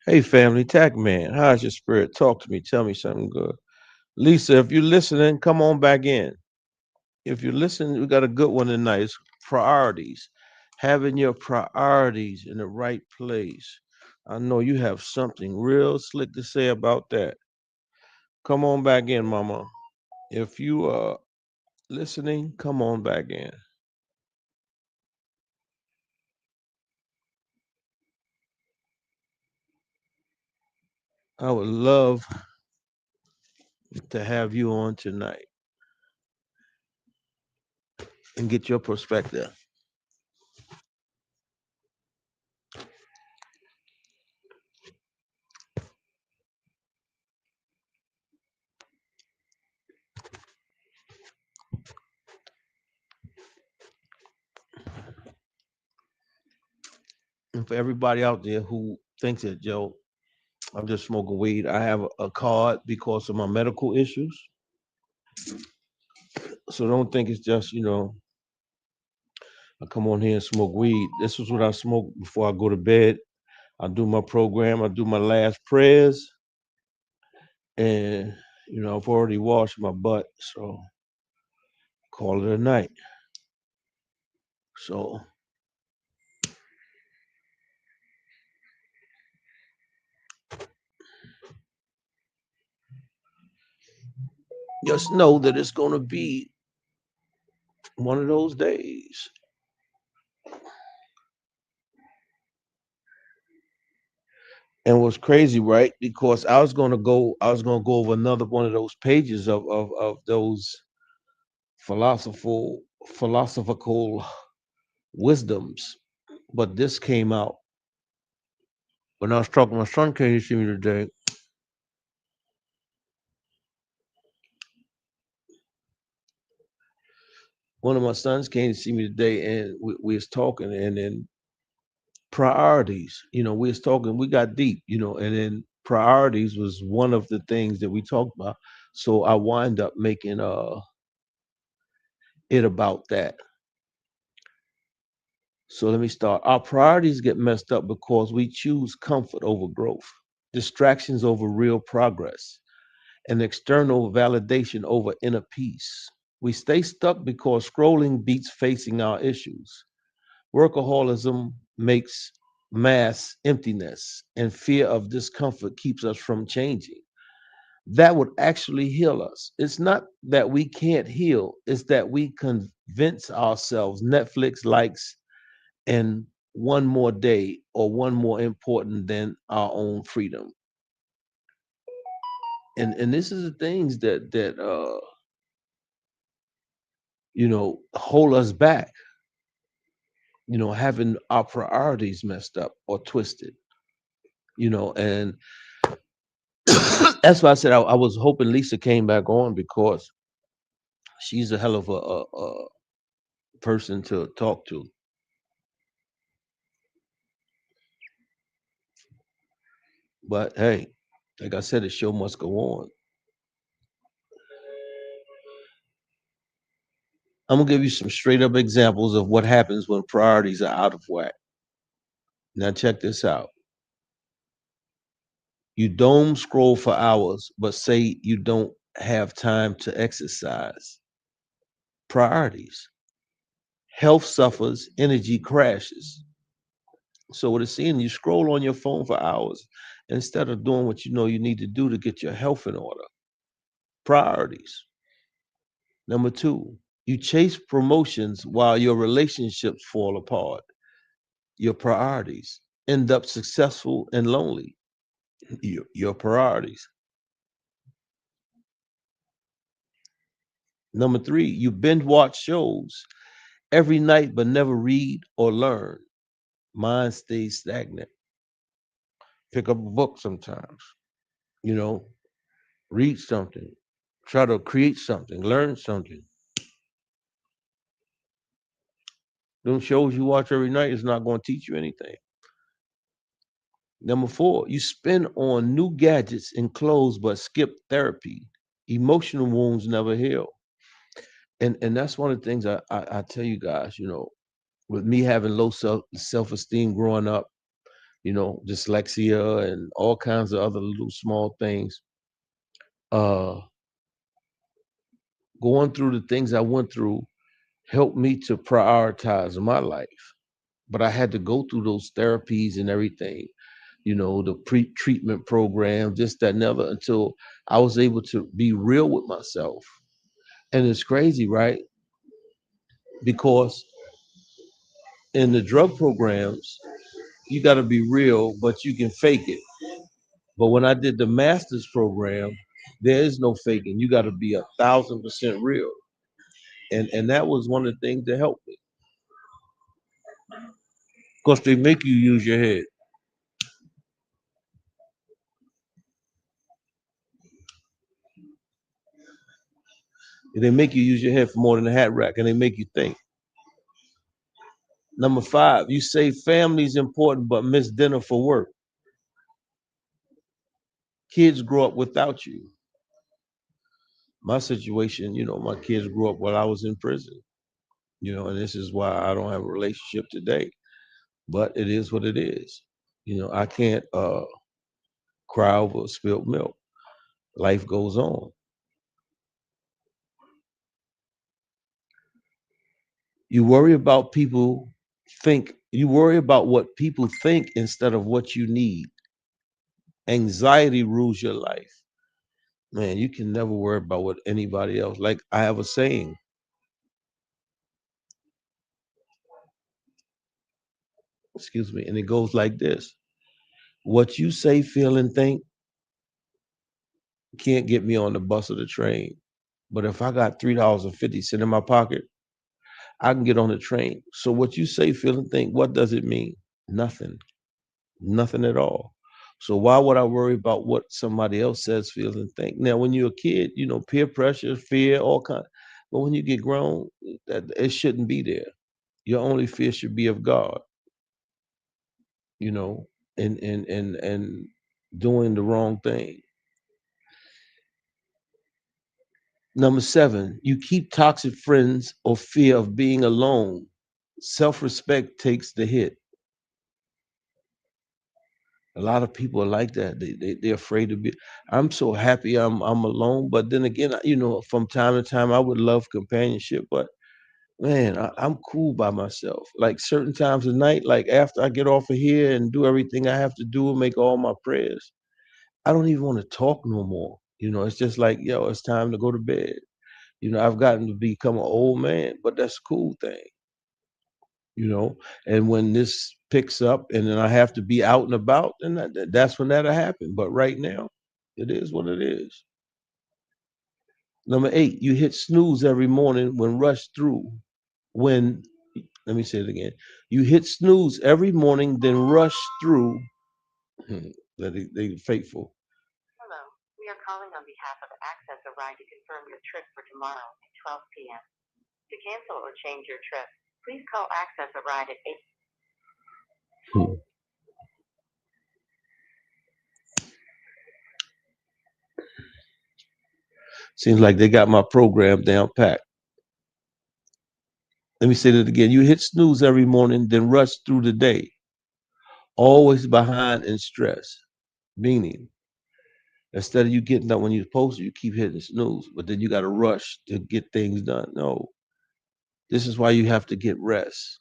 Hey family, Tacc man, how's your spirit? Talk to me. Tell me something good. Lisa, if you're listening, come on back in. If you're listening, we got a good one tonight. It's priorities. Having your priorities in the right place. I know you have something real slick to say about that. Come on back in, mama. If you are listening, come on back in. I would love to have you on tonight and get your perspective. And for everybody out there who thinks that, Joe, I'm just smoking weed. I have a card because of my medical issues. So don't think it's just, I come on here and smoke weed. This is what I smoke before I go to bed. I do my program, I do my last prayers, and, I've already washed my butt. So call it a night. So just know that it's going to be one of those days. And what's crazy, right? Because I was gonna go over another one of those pages of those philosophical wisdoms. But this came out when I was talking to my son came to see me today. One of my sons came to see me today and we was talking and then priorities, we was talking, we got deep, and then priorities was one of the things that we talked about. So I wind up making it about that. So let me start. Our priorities get messed up because we choose comfort over growth, distractions over real progress, and external validation over inner peace. We stay stuck because scrolling beats facing our issues. Workaholism makes mass emptiness, and fear of discomfort keeps us from changing. That would actually heal us. It's not that we can't heal, it's that we convince ourselves Netflix likes and one more day or one more important than our own freedom. And this is the things that hold us back, having our priorities messed up or twisted, and that's why I said I was hoping Lisa came back on because she's a hell of a person to talk to. But hey, like I said, the show must go on. I'm gonna give you some straight up examples of what happens when priorities are out of whack. Now check this out. You doom scroll for hours, but say you don't have time to exercise. Priorities. Health suffers, energy crashes. So what it's saying, you scroll on your phone for hours instead of doing what you know you need to do to get your health in order. Priorities. Number two, you chase promotions while your relationships fall apart. Your priorities end up successful and lonely. Your priorities. Number three, you binge watch shows every night but never read or learn. Mind stays stagnant. Pick up a book sometimes, you know, read something, try to create something, learn something. Them shows you watch every night is not going to teach you anything. Number four, you spend on new gadgets and clothes but skip therapy. Emotional wounds never heal. And that's one of the things I tell you guys, with me having low self esteem growing up, dyslexia and all kinds of other little small things. Uh, Going through the things I went through helped me to prioritize my life. But I had to go through those therapies and everything, the pre-treatment program, this, that, and the other, until I was able to be real with myself. And it's crazy, right? Because in the drug programs, you got to be real, but you can fake it. But when I did the master's program, there is no faking. You got to be 1,000% real. And that was one of the things that helped me. Because they make you use your head. They make you use your head for more than a hat rack, and they make you think. Number 5, you say family's important, but miss dinner for work. Kids grow up without you. My situation, my kids grew up while I was in prison, and this is why I don't have a relationship today. But it is what it is. I can't cry over spilled milk. Life goes on. You worry about what people think instead of what you need. Anxiety rules your life. Man, you can never worry about what anybody else. Like I have a saying, excuse me, and it goes like this. What you say, feel, and think can't get me on the bus or the train. But if I got $3.50 in my pocket, I can get on the train. So what you say, feel, and think, what does it mean? Nothing. Nothing at all. So why would I worry about what somebody else says, feels, and think? Now, when you're a kid, peer pressure, fear, all kind. But when you get grown, that it shouldn't be there. Your only fear should be of God, you know, and doing the wrong thing. Number 7, you keep toxic friends or fear of being alone. Self-respect takes the hit. A lot of people are like that. They're afraid to be. I'm so happy I'm alone. But then again, from time to time, I would love companionship. But man, I'm cool by myself. Like certain times of night, like after I get off of here and do everything I have to do and make all my prayers, I don't even want to talk no more. It's just like, yo, it's time to go to bed. I've gotten to become an old man, but that's a cool thing, you know. And when this picks up and then I have to be out and about, then that's when that'll happen. But right now, it is what it is. Number 8, you hit snooze every morning when rushed through. When Let me say it again. You hit snooze every morning, then rush through. They faithful. Hello, we are calling on behalf of Access a Ride to confirm your trip for tomorrow at 12 p.m. To cancel or change your trip, please call Access a Ride at 8. Seems like they got my program down packed. Let me say that again. You hit snooze every morning, then rush through the day, always behind and stress. Meaning, instead of you getting up when you're supposed to, you keep hitting snooze, but then you got to rush to get things done. No, this is why you have to get rest.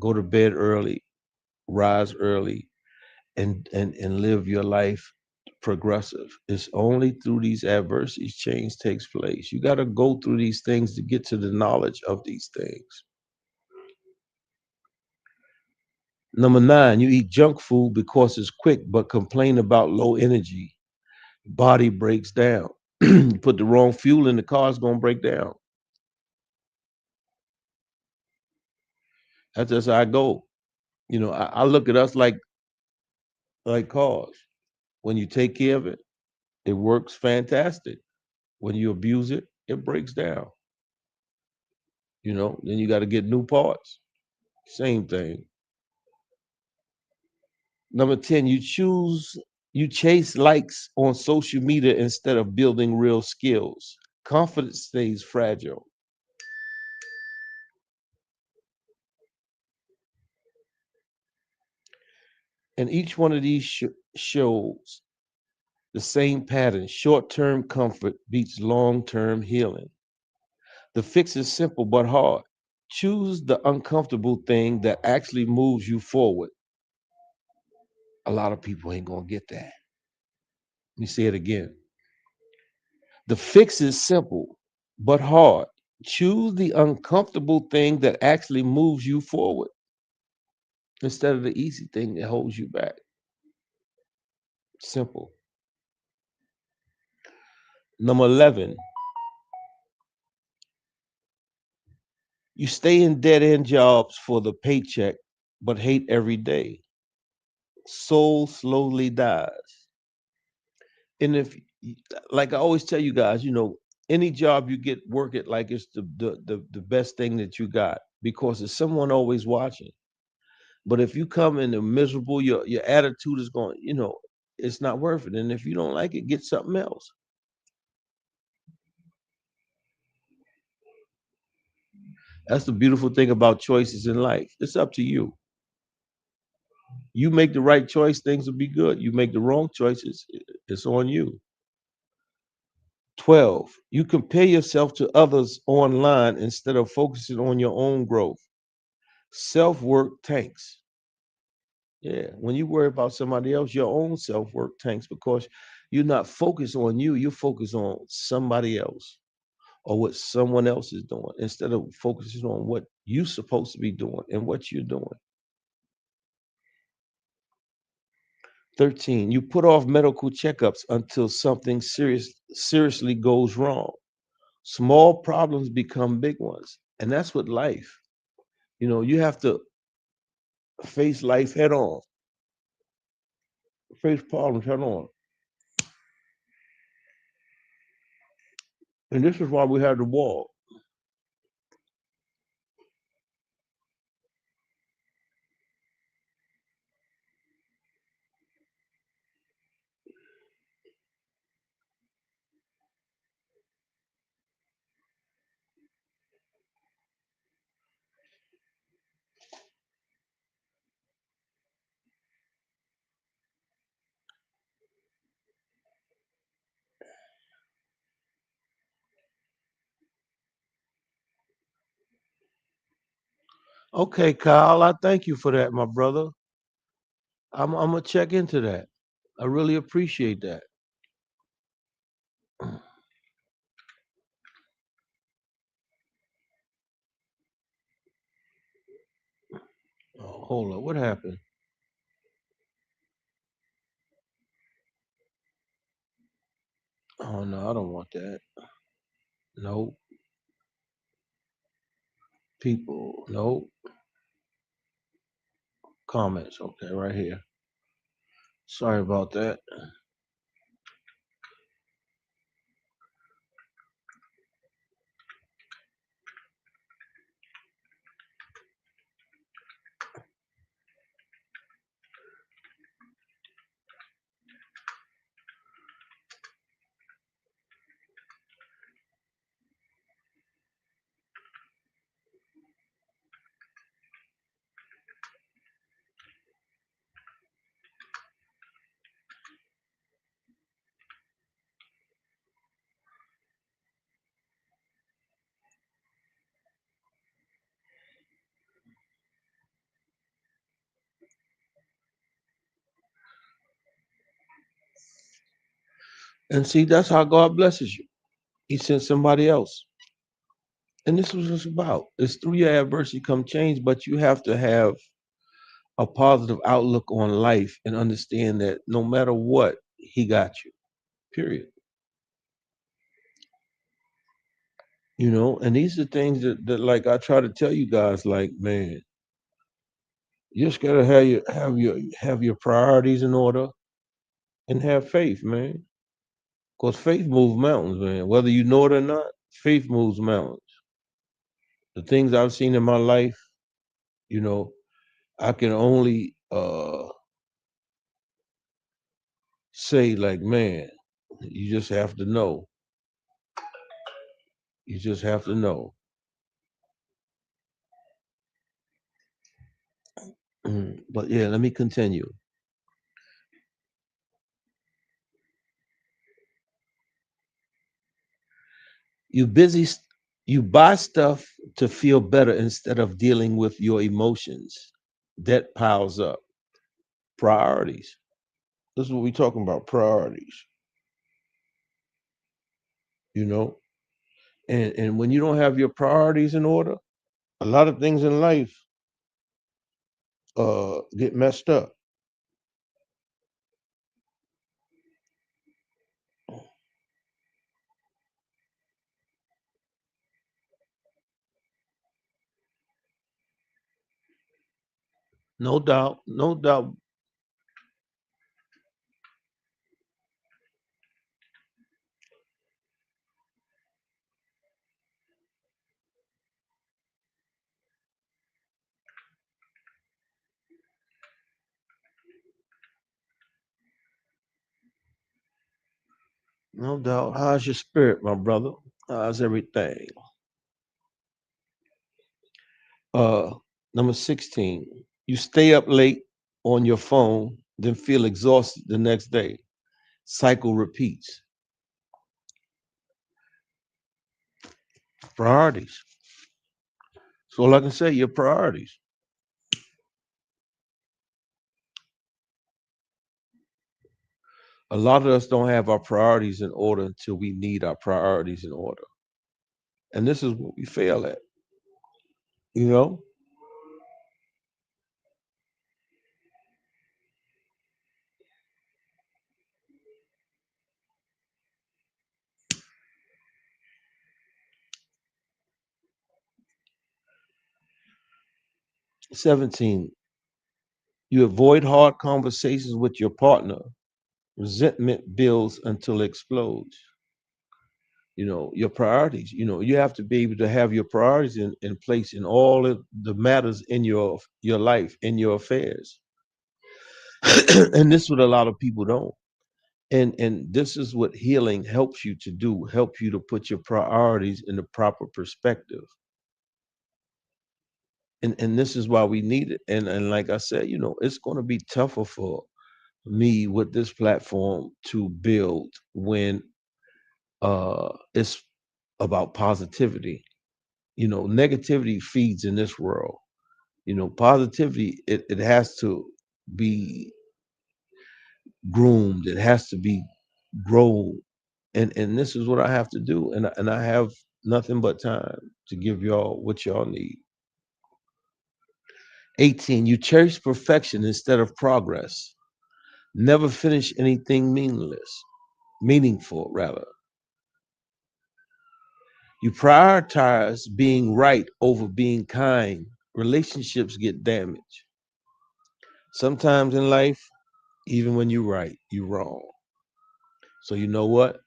Go to bed early, rise early, and live your life progressive. It's only through these adversities change takes place. You got to go through these things to get to the knowledge of these things. Number 9, you eat junk food because it's quick, but complain about low energy. Body breaks down. You put the wrong fuel in the car, it's gonna break down. That's just how I go. I look at us like cars. When you take care of it, it works fantastic. When you abuse it, it breaks down. Then you got to get new parts. Same thing. Number 10, you chase likes on social media instead of building real skills. Confidence stays fragile. And each one of these shows the same pattern. Short term comfort beats long term healing. The fix is simple but hard. Choose the uncomfortable thing that actually moves you forward. A lot of people ain't going to get that. Let me say it again. The fix is simple but hard. Choose the uncomfortable thing that actually moves you forward instead of the easy thing that holds you back. Simple. Number 11, you stay in dead end jobs for the paycheck but hate every day. Soul slowly dies. And like I always tell you guys, any job you get, work it like it's the best thing that you got because there's someone always watching. But if you come in and miserable, your attitude is going, it's not worth it. And if you don't like it, get something else. That's the beautiful thing about choices in life. It's up to you. You make the right choice, things will be good. You make the wrong choices, it's on you. 12, you compare yourself to others online instead of focusing on your own growth. Self work tanks. Yeah, when you worry about somebody else, your own self work tanks because you're not focused on you, you're focused on somebody else or what someone else is doing instead of focusing on what you're supposed to be doing and what you're doing. 13, you put off medical checkups until something seriously goes wrong. Small problems become big ones. And that's what life. You have to face life head on, face problems head on. And this is why we have the wall. Okay, Kyle, I thank you for that, my brother. I'm gonna check into that. I really appreciate that. Oh, hold on, what happened? Oh no, I don't want that. No people, no comments. Okay, right here. Sorry about that. And see, that's how God blesses you. He sent somebody else. And this was just about. It's through your adversity come change, but you have to have a positive outlook on life and understand that no matter what, he got you. Period. And these are things that like I try to tell you guys, like, man, you just gotta have your priorities in order and have faith, man. Because faith moves mountains, man. Whether you know it or not, faith moves mountains. The things I've seen in my life, you know, I can only say like, man, you just have to know. You just have to know. But yeah, let me continue. You busy, you buy stuff to feel better instead of dealing with your emotions. Debt piles up. Priorities. This is what we're talking about. Priorities. You know, and when you don't have your priorities in order, a lot of things in life get messed up. No doubt, no doubt. No doubt. How's your spirit, my brother? How's everything? Uh, Number 16. You stay up late on your phone, then feel exhausted the next day. Cycle repeats. Priorities. So all I can say, your priorities. A lot of us don't have our priorities in order until we need our priorities in order. And this is what we fail at, you know? 17. You avoid hard conversations with your partner. Resentment builds until it explodes. Your priorities. You have to be able to have your priorities in place in all of the matters in your life, in your affairs. And this is what a lot of people don't. And this is what healing helps you to do, help you to put your priorities in the proper perspective. And this is why we need it. And like I said, it's going to be tougher for me with this platform to build when it's about positivity. Negativity feeds in this world. Positivity, it has to be groomed, it has to be grown. And this is what I have to do. And I have nothing but time to give y'all what y'all need. 18, you cherish perfection instead of progress. Never finish anything meaningful rather. You prioritize being right over being kind. Relationships get damaged. Sometimes in life, even when you're right, you're wrong. So you know what?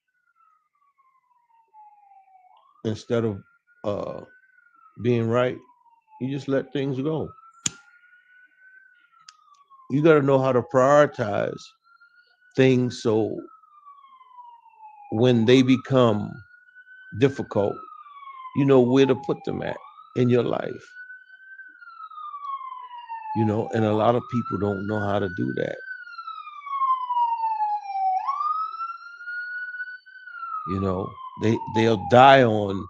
Instead of uh, being right, you just let things go. You got to know how to prioritize things so when they become difficult, you know where to put them at in your life. And a lot of people don't know how to do that. You know, they'll die on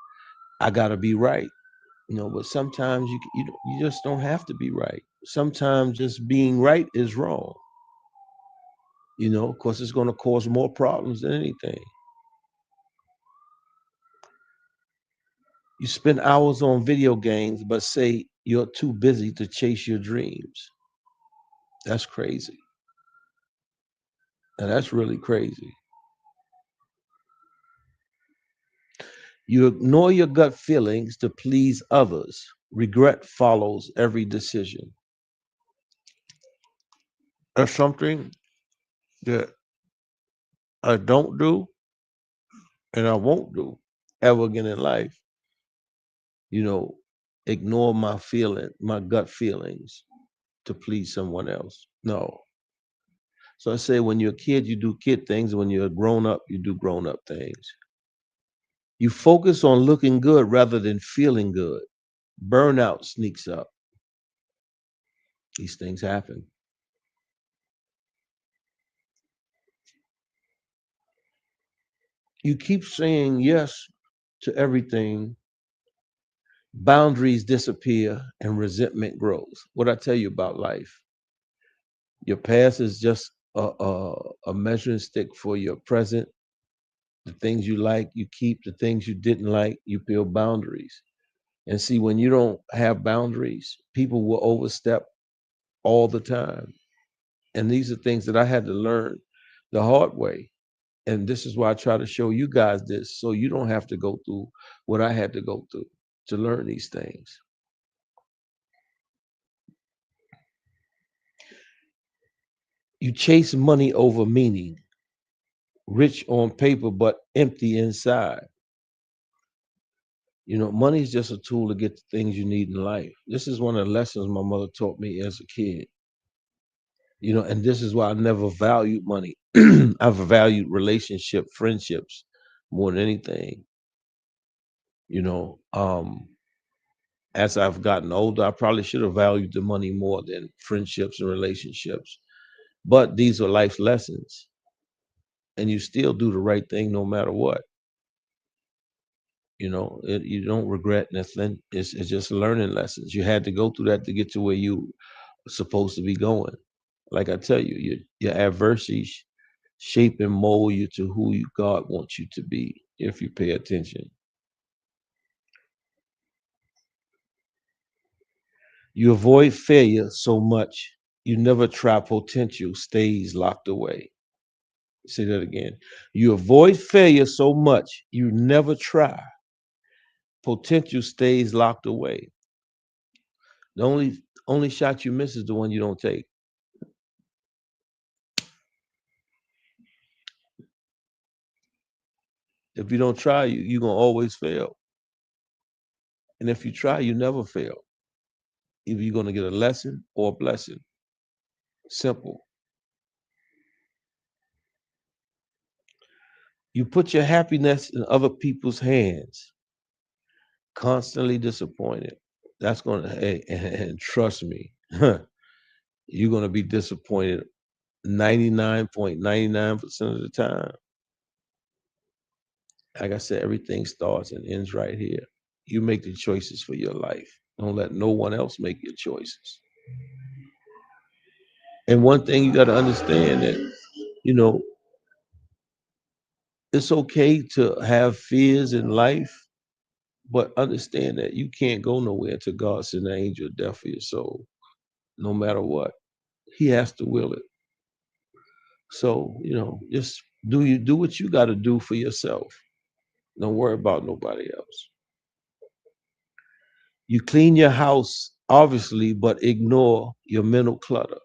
I got to be right. But sometimes you just don't have to be right. Sometimes just being right is wrong. Of course, it's going to cause more problems than anything. You spend hours on video games, but say you're too busy to chase your dreams. That's crazy. And that's really crazy. You ignore your gut feelings to please others. Regret follows every decision. That's something that I don't do and I won't do ever again in life. You know, Ignore my gut feelings to please someone else. No. So I say when you're a kid, you do kid things. When you're a grown up, you do grown up things. You focus on looking good rather than feeling good. Burnout sneaks up. These things happen. You keep saying yes to everything, boundaries disappear and resentment grows. What I tell you about life, your past is just a measuring stick for your present. The things you like, you keep. The things you didn't like, you build boundaries. And see, when you don't have boundaries, people will overstep all the time. And these are things that I had to learn the hard way. And this is why I try to show you guys this so you don't have to go through what I had to go through to learn these things. You chase money over meaning, rich on paper but empty inside. You know, money is just a tool to get the things you need in life. This is one of the lessons my mother taught me as a kid. You know, and this is why I never valued money. I've valued relationship, friendships more than anything. You know, as I've gotten older, I probably should have valued the money more than friendships and relationships. But these are life lessons, and you still do the right thing no matter what. You know, you don't regret nothing. It's just learning lessons. You had to go through that to get to where you are supposed to be going. Like I tell you, your adversities shape and mold you to who God wants you to be if you pay attention. You avoid failure so much you never try potential stays locked away. Say that again. You avoid failure so much you never try. Potential stays locked away. The only shot you miss is the one you don't take. If you don't try, you're gonna always fail. And if you try, you never fail. Either you're gonna get a lesson or a blessing. Simple. You put your happiness in other people's hands, constantly disappointed. That's gonna hey, and trust me, you're gonna be disappointed 99.99% of the time. Like I said, everything starts and ends right here. You make the choices for your life. Don't let no one else make your choices. And one thing you got to understand that, you know, it's okay to have fears in life, but understand that you can't go nowhere until God send an angel of death for your soul, no matter what. He has to will it. So, you know, just do what you got to do for yourself. Don't worry about nobody else. You clean your house, obviously, but ignore your mental clutter.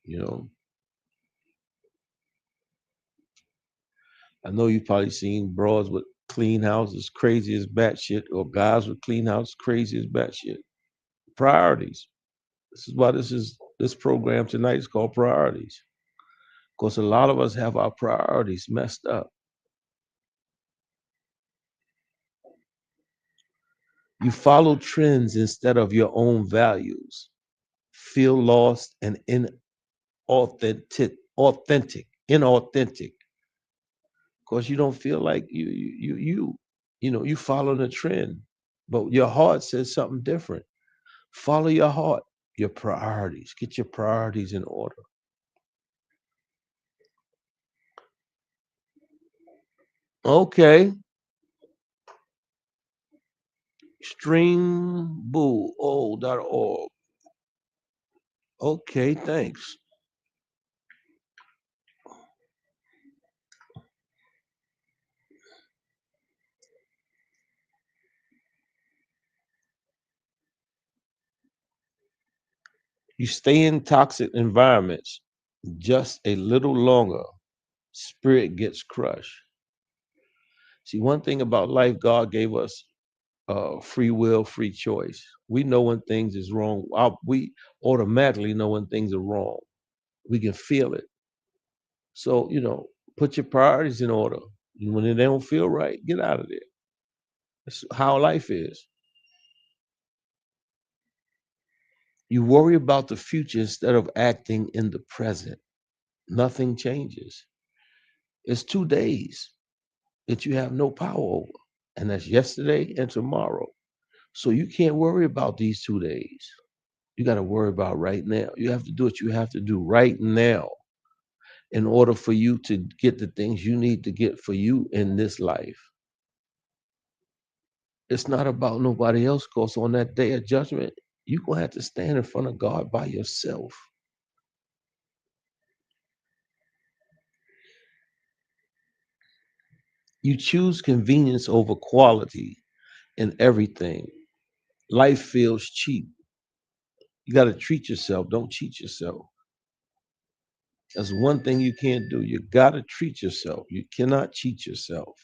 You know, I know you've probably seen broads with clean houses crazy as batshit, or guys with clean houses crazy as batshit. Priorities. This is why this program tonight is called Priorities. Because a lot of us have our priorities messed up. You follow trends instead of your own values. Feel lost and inauthentic, because you don't feel like you know, you follow the trend, but your heart says something different. Follow your heart, your priorities. Get your priorities in order. Okay, streambull.org. Okay, thanks. You stay in toxic environments just a little longer, spirit gets crushed. See, one thing about life, God gave us free will, free choice. We know when things is wrong. We automatically know when things are wrong. We can feel it. So, you know, put your priorities in order. And when they don't feel right, get out of there. That's how life is. You worry about the future instead of acting in the present. Nothing changes. It's 2 days. that you have no power over. And that's yesterday and tomorrow. So you can't worry about these 2 days. You got to worry about right now. You have to do what you have to do right now in order for you to get the things you need to get for you in this life. It's not about nobody else, because on that day of judgment, you're going to have to stand in front of God by yourself. You choose convenience over quality in everything. Life feels cheap. You got to treat yourself. Don't cheat yourself. That's one thing you can't do. You got to treat yourself. You cannot cheat yourself.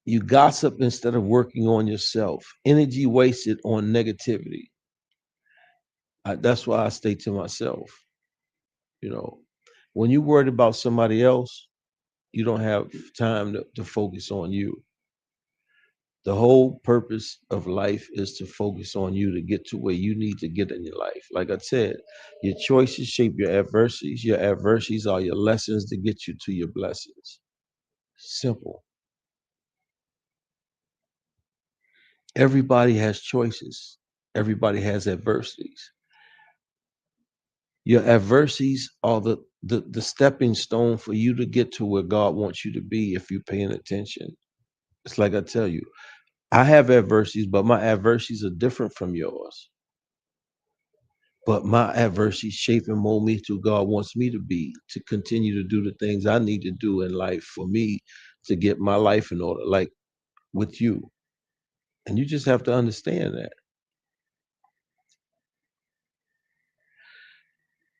You gossip instead of working on yourself. Energy wasted on negativity. That's why I stay to myself. You know, when you're worried about somebody else, you don't have time to focus on you. The whole purpose of life is to focus on you to get to where you need to get in your life. Like I said, your choices shape your adversities. Your adversities are your lessons to get you to your blessings. Simple. Everybody has choices. Everybody has adversities. Your adversities are the stepping stone for you to get to where God wants you to be if you're paying attention. It's like I tell you, I have adversities, but my adversities are different from yours. But my adversities shape and mold me to who God wants me to be, to continue to do the things I need to do in life for me to get my life in order, like with you. And you just have to understand that.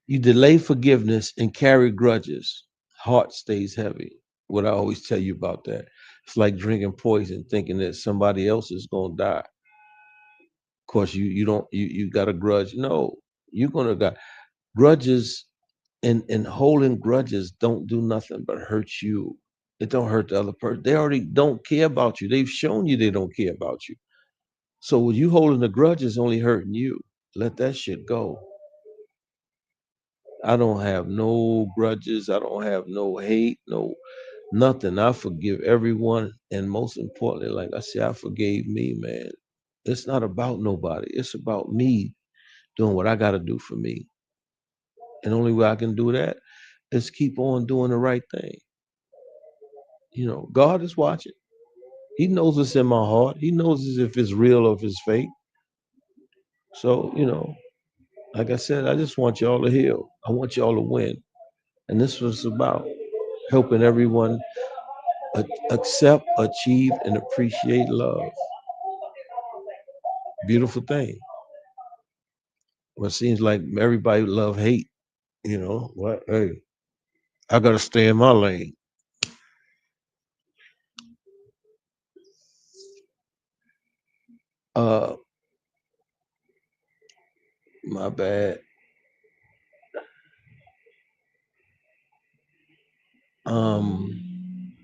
You delay forgiveness and carry grudges. Heart stays heavy. What I always tell you about that. It's like drinking poison, thinking that somebody else is gonna die. Of course, you don't you got a grudge. No, you're gonna die. Grudges and holding grudges don't do nothing but hurt you. It don't hurt the other person. They already don't care about you. They've shown you they don't care about you. So when you holding a grudge is only hurting you. Let that shit go. I don't have no grudges. I don't have no hate, no nothing. I forgive everyone. And most importantly, like I said, I forgave me, man. It's not about nobody. It's about me doing what I got to do for me. And the only way I can do that is keep on doing the right thing. God is watching. He knows what's in my heart. He knows if it's real or if it's fake. So, like I said, I just want y'all to heal. I want y'all to win. And this was about helping everyone accept, achieve, and appreciate love. Beautiful thing. Well, it seems like everybody love hate. What? Hey, I gotta stay in my lane. Uh, my bad. Um,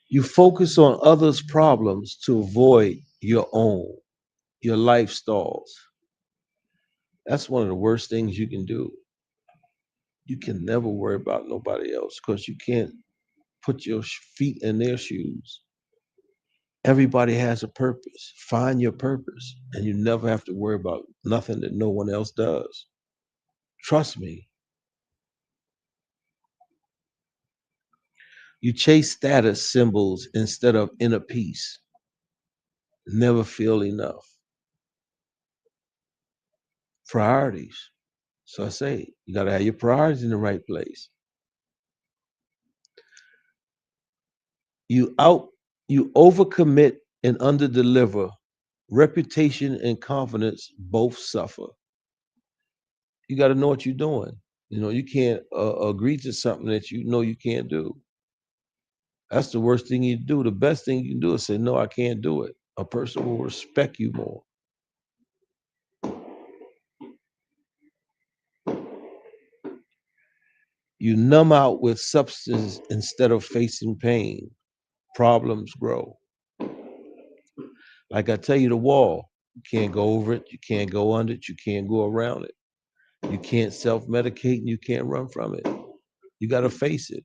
you focus on others' problems to avoid your own, your life stalls. That's one of the worst things you can do. You can never worry about nobody else because you can't put your feet in their shoes. Everybody has a purpose. Find your purpose, and you never have to worry about nothing that no one else does. Trust me. You chase status symbols instead of inner peace. Never feel enough. Priorities. So I say, you got to have your priorities in the right place. You out, you overcommit and underdeliver. Reputation and confidence both suffer. You got to know what you're doing. You can't agree to something that you know you can't do. That's the worst thing you do. The best thing you can do is say, no, I can't do it. A person will respect you more. You numb out with substance instead of facing pain. Problems grow. Like I tell you, the wall, you can't go over it, you can't go under it, you can't go around it. You can't self-medicate and you can't run from it. You got to face it.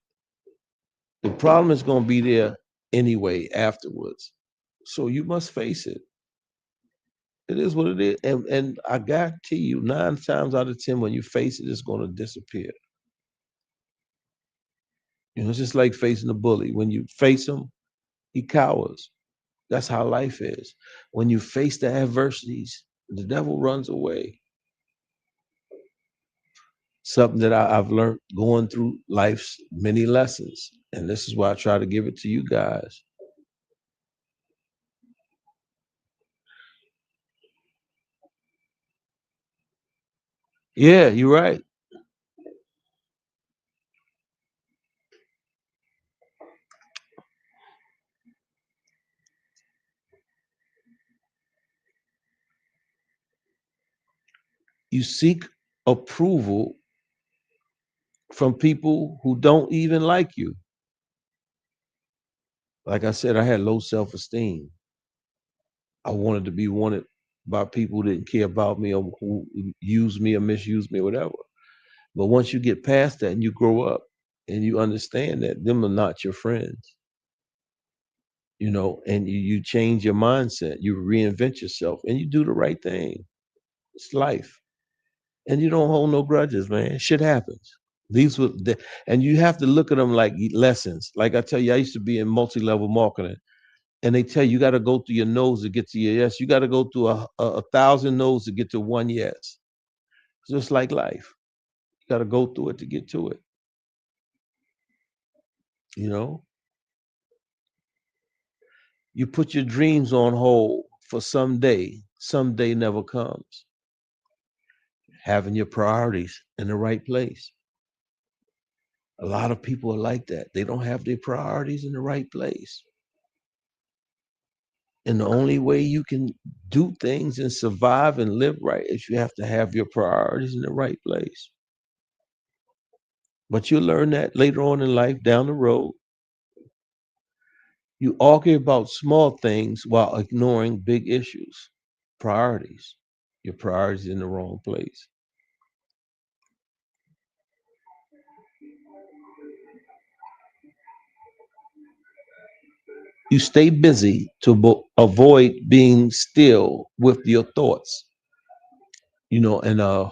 The problem is going to be there anyway afterwards. So you must face it. It is what it is. And I guarantee you, 9 times out of 10, when you face it, it's going to disappear. It's just like facing a bully. When you face him, he cowers. That's how life is. When you face the adversities, the devil runs away. Something that I've learned going through life's many lessons. And this is why I try to give it to you guys. Yeah, you're right. You seek approval from people who don't even like you. Like I said, I had low self esteem. I wanted to be wanted by people who didn't care about me or who used me or misused me or whatever. But once you get past that and you grow up and you understand that them are not your friends, and you change your mindset, you reinvent yourself and you do the right thing. It's life. And you don't hold no grudges, man. Shit happens. These were and you have to look at them like lessons. Like I tell you, I used to be in multi-level marketing, and they tell you got to go through your nose to get to your yes. You got to go through a thousand no's to get to one yes. Just like life, you got to go through it to get to it. You know, you put your dreams on hold for someday. Someday never comes. Having your priorities in the right place. A lot of people are like that. They don't have their priorities in the right place. And the only way you can do things and survive and live right is you have to have your priorities in the right place. But you'll learn that later on in life down the road. You argue about small things while ignoring big issues. Priorities. Your priorities in the wrong place. You stay busy to avoid being still with your thoughts. And a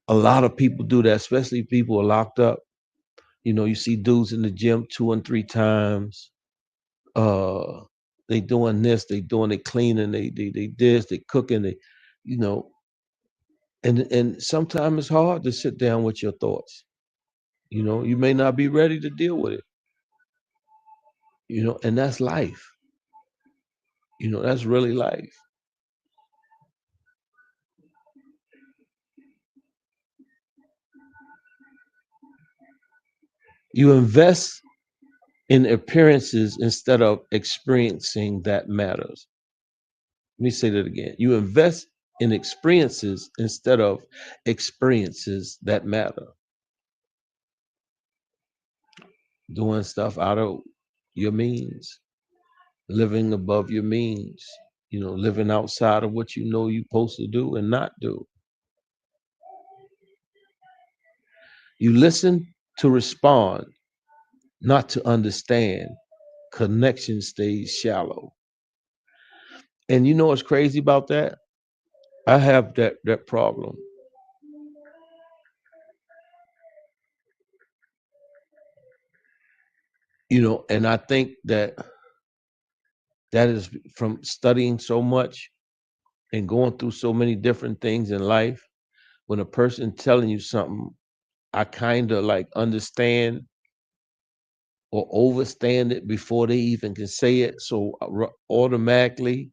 lot of people do that, especially people are locked up. You see dudes in the gym 2 and 3 times. Uh, they doing this, they doing it cleaning, they this, they cooking, you know, and sometimes it's hard to sit down with your thoughts. You may not be ready to deal with it. And that's life. That's really life. You invest in appearances instead of experiencing that matters. Let me say that again. You invest in experiences instead of experiences that matter. Doing stuff out of your means, living above your means, living outside of what you know you're supposed to do and not do. You listen to respond, not to understand. Connection stays shallow. And you know what's crazy about that? I have that problem. And I think that is from studying so much and going through so many different things in life. When a person telling you something, I kind of like understand or overstand it before they even can say it. So automatically,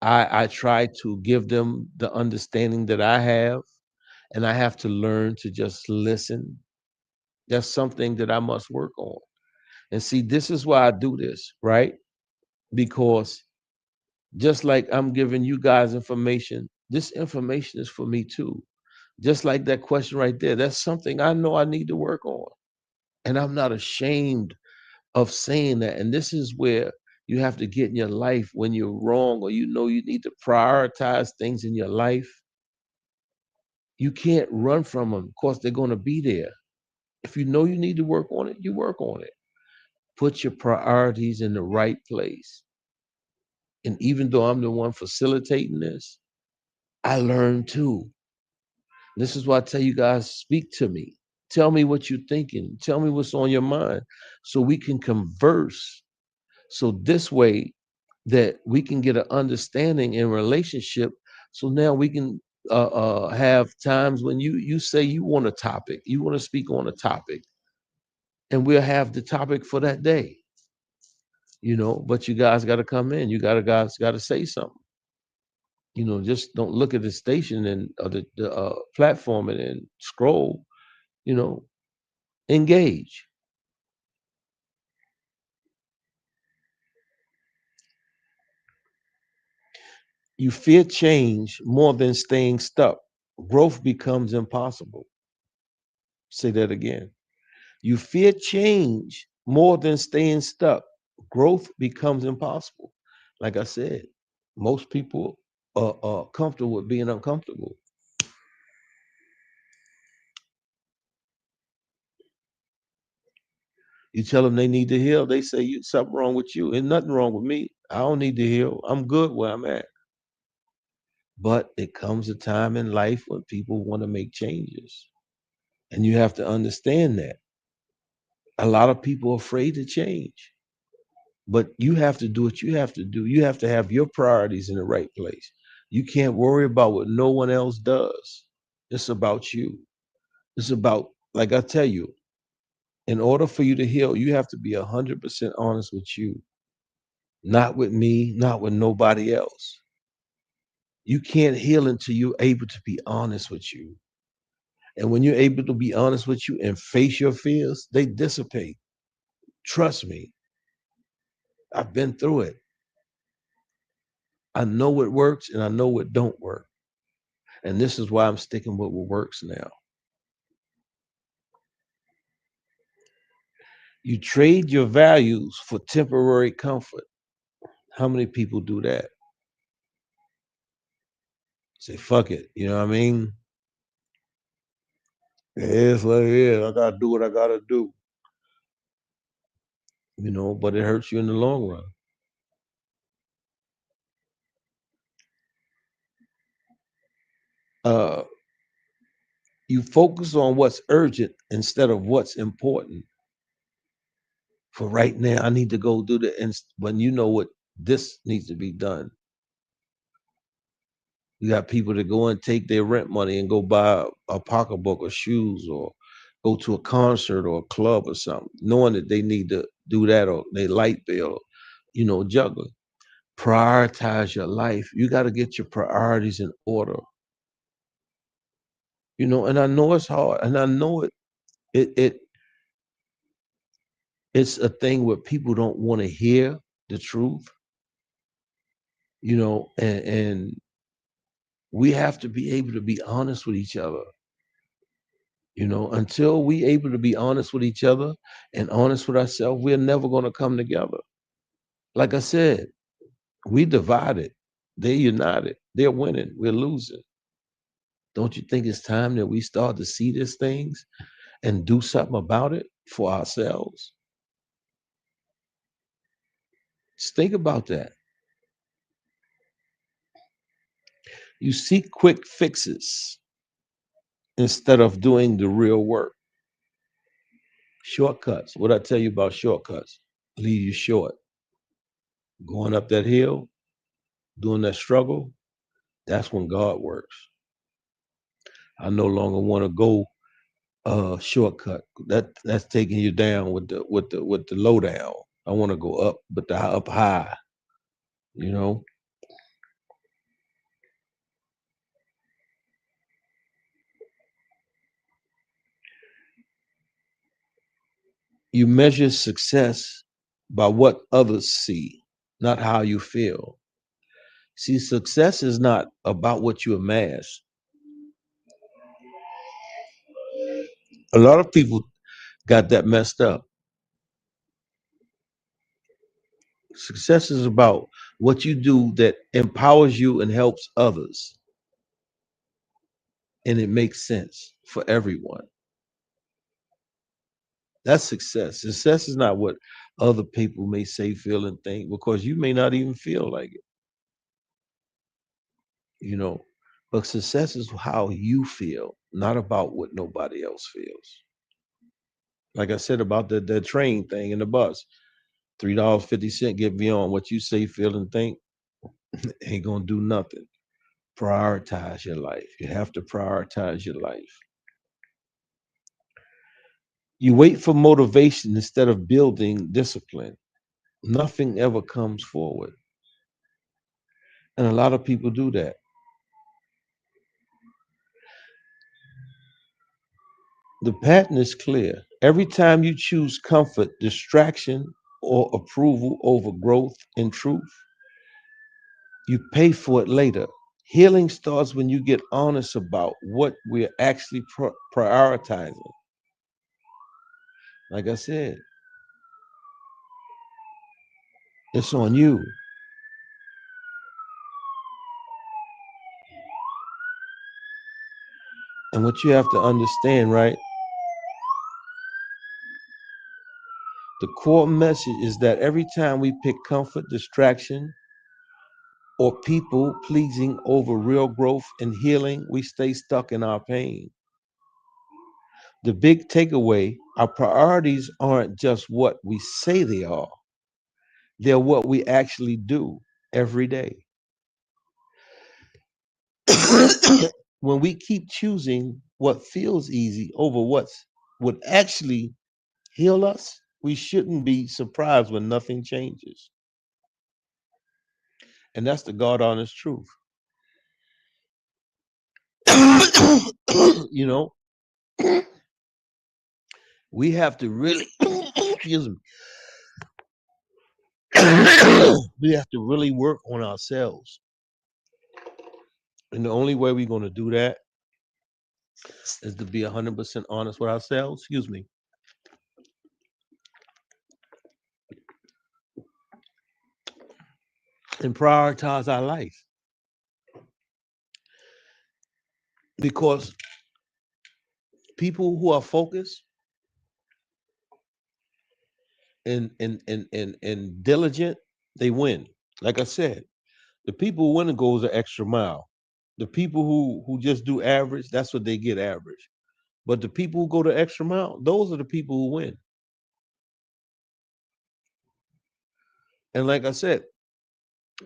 I try to give them the understanding that I have, and I have to learn to just listen. That's something that I must work on. And see, this is why I do this, right? Because just like I'm giving you guys information, this information is for me too. Just like that question right there, that's something I know I need to work on. And I'm not ashamed of saying that. And this is where you have to get in your life when you're wrong or you know you need to prioritize things in your life. You can't run from them. Of course, they're going to be there. If you know you need to work on it, you work on it. Put your priorities in the right place. And even though I'm the one facilitating this, I learn too. This is why I tell you guys, speak to me. Tell me what you're thinking. Tell me what's on your mind so we can converse. So this way that we can get an understanding in relationship. So now we can have times when you say you want a topic, you want to speak on a topic, and we'll have the topic for that day. But you guys got to come in. You guys got to say something. Just don't look at the station and the platform and then scroll. You know, engage. You fear change more than staying stuck. Growth becomes impossible. Say that again. You fear change more than staying stuck. Growth becomes impossible. Like I said, most people are comfortable with being uncomfortable. You tell them they need to heal, they say you something wrong with you. Ain't nothing wrong with me. I don't need to heal. I'm good where I'm at. But it comes a time in life when people want to make changes. And you have to understand that. A lot of people are afraid to change. But you have to do what you have to do. You have to have your priorities in the right place. You can't worry about what no one else does. It's about you. It's about, like I tell you, in order for you to heal, you have to be 100% honest with you, not with me, not with nobody else. You can't heal until you're able to be honest with you. And when you're able to be honest with you and face your fears, they dissipate. Trust me, I've been through it. I know what works and I know what don't work. And this is why I'm sticking with what works now. You trade your values for temporary comfort. How many people do that? Say, fuck it. You know what I mean? It is what it is. I gotta do what I gotta do. But it hurts you in the long run. Uh, you focus on what's urgent instead of what's important. For right now, I need to go do the when you know what this needs to be done. You got people that go and take their rent money and go buy a pocketbook or shoes or go to a concert or a club or something, knowing that they need to do that or their light bill, juggling. Prioritize your life. You got to get your priorities in order. And I know it's hard, and I know it it's a thing where people don't want to hear the truth, and we have to be able to be honest with each other. Until we able to be honest with each other and honest with ourselves, we're never going to come together. Like I said, we divided, they're united, they're winning, we're losing. Don't you think it's time that we start to see these things and do something about it for ourselves? Just think about that. You seek quick fixes instead of doing the real work. Shortcuts. What I tell you about shortcuts? Leave you short. Going up that hill, doing that struggle, that's when God works. I no longer want to go shortcut. That's taking you down with the low down. I want to go up, but the up high. You know, you measure success by what others see, not how you feel. See, success is not about what you amass. A lot of people got that messed up. Success is about what you do that empowers you and helps others. and it makes sense for everyone. That's success. Success is not what other people may say, feel, and think because you may not even feel like it, you know. But success is how you feel, not about what nobody else feels. Like I said about the train thing in the bus, $3.50 get beyond what you say, feel, and think ain't gonna do nothing. Prioritize your life. You have to prioritize your life. You wait for motivation instead of building discipline. Nothing ever comes forward. And a lot of people do that. The pattern is clear. Every time you choose comfort, distraction, or approval over growth and truth, you pay for it later. Healing starts when you get honest about what we're actually prioritizing. Like I said, it's on you. And what you have to understand, right? The core message is that every time we pick comfort, distraction, or people pleasing over real growth and healing, we stay stuck in our pain. The big takeaway, our priorities aren't just what we say they are, they're what we actually do every day. When we keep choosing what feels easy over what's would actually heal us, we shouldn't be surprised when nothing changes. And that's the God honest truth. You know, we have to really excuse me. We have to really work on ourselves. And the only way we're going to do that is to be 100% honest with ourselves, excuse me, and prioritize our life. Because people who are focused and diligent, they win. Like I said, the people who win goes the extra mile. The people who just do average, that's what they get average. But the people who go the extra mile, those are the people who win. And like I said,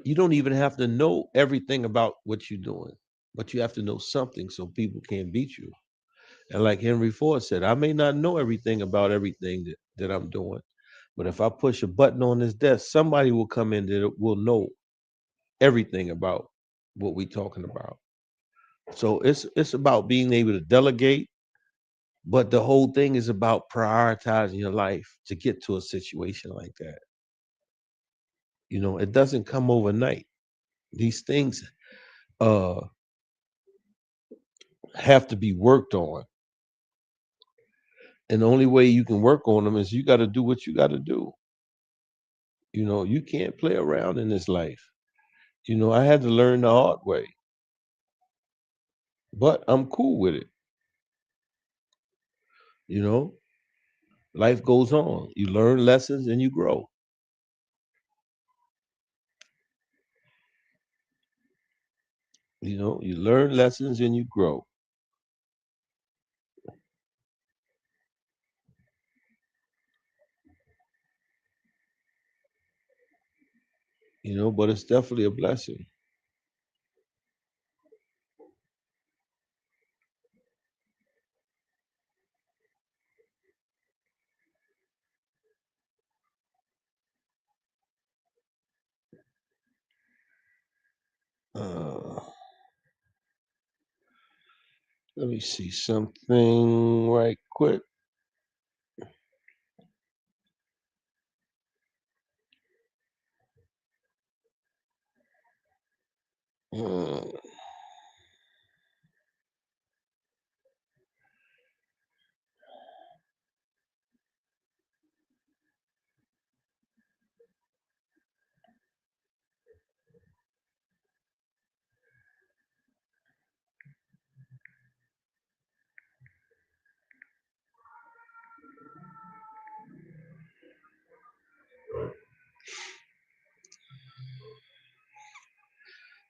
you don't even have to know everything about what you're doing, but you have to know something so people can't beat you. And like Henry Ford said, I may not know everything about everything that I'm doing, but if I push a button on this desk, somebody will come in that will know everything about what we're talking about. So it's about being able to delegate, but the whole thing is about prioritizing your life to get to a situation like that. You know, it doesn't come overnight. These things uh have to be worked on. And the only way you can work on them is you got to do what you got to do. You know, you can't play around in this life. You know, I had to learn the hard way, but I'm cool with it. You know, life goes on. You learn lessons and you grow. You know, you learn lessons and you grow. You know, but it's definitely a blessing. Uh, Let me see something right quick. Uh,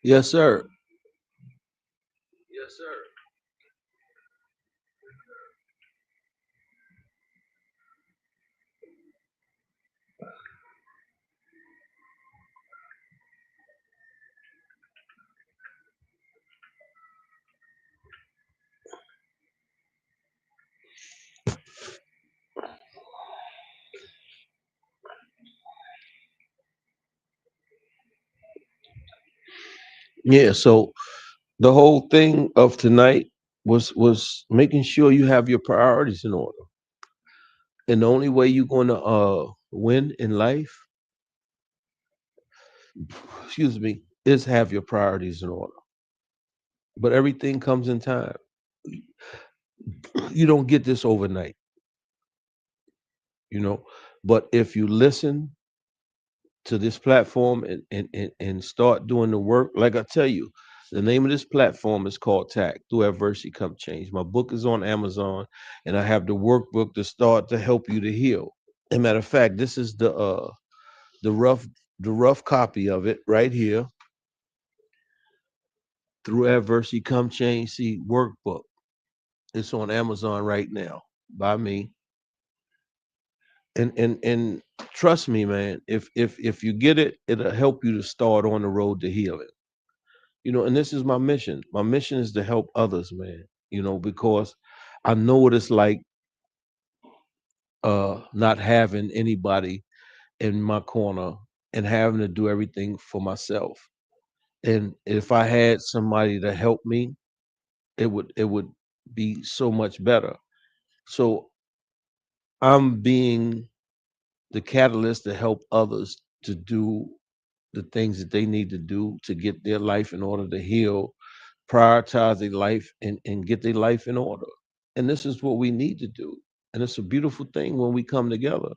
Yes, sir. Yeah. So the whole thing of tonight was making sure you have your priorities in order. And the only way you're going to win in life, excuse me, is have your priorities in order. But everything comes in time. You don't get this overnight, you know. But if you listen to this platform and start doing the work, like I tell you, the name of this platform is called Tacc. Through Adversity Come Change. My book is on Amazon, and I have the workbook to start to help you to heal. As a matter of fact, this is the rough the rough copy of it right here. Through Adversity Come Change. See workbook. It's on Amazon right now by me. And trust me, man, if you get it, it'll help you to start on the road to healing. And this is my mission. My mission is to help others, man. Because I know what it's like not having anybody in my corner and having to do everything for myself. And if I had somebody to help me, it would be so much better. So I'm being the catalyst to help others to do the things that they need to do to get their life in order to heal, prioritize their life, and get their life in order. And this is what we need to do. And it's a beautiful thing when we come together.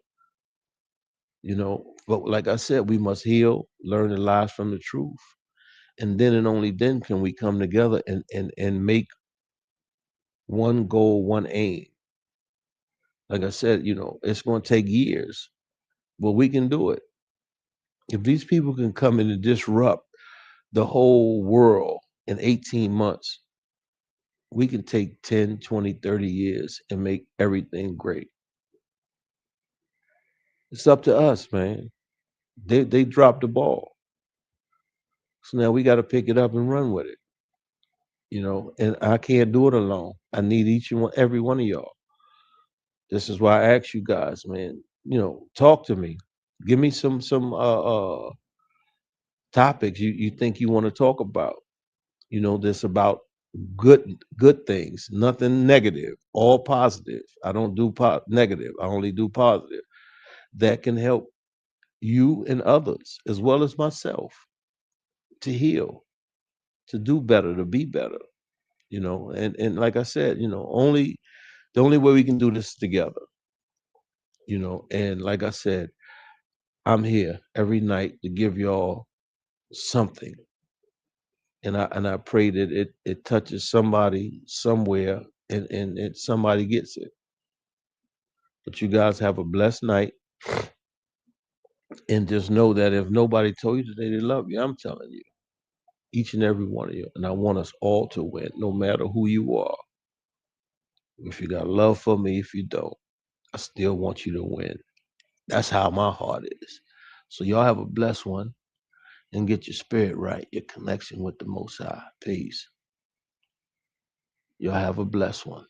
But like I said, we must heal, learn the lies from the truth. And then and only then can we come together and make one goal, one aim. Like I said, it's going to take years, but we can do it. If these people can come in and disrupt the whole world in 18 months, we can take 10, 20, 30 years and make everything great. It's up to us, man. They dropped the ball. So now we got to pick it up and run with it. And I can't do it alone. I need each and every one of y'all. This is why I ask you guys, man, talk to me. Give me some topics you think you want to talk about. This about good things, nothing negative, all positive. I don't do negative. I only do positive. That can help you and others as well as myself to heal, to do better, to be better. And like I said, only the only way we can do this together. And like I said, I'm here every night to give y'all something. And I pray that it touches somebody somewhere and somebody gets it. But you guys have a blessed night, and just know that if nobody told you today they love you, I'm telling you, each and every one of you. And I want us all to win, no matter who you are. If you got love for me, if you don't, I still want you to win. That's how my heart is. So y'all have a blessed one and get your spirit right, your connection with the Most High. Peace. Y'all have a blessed one.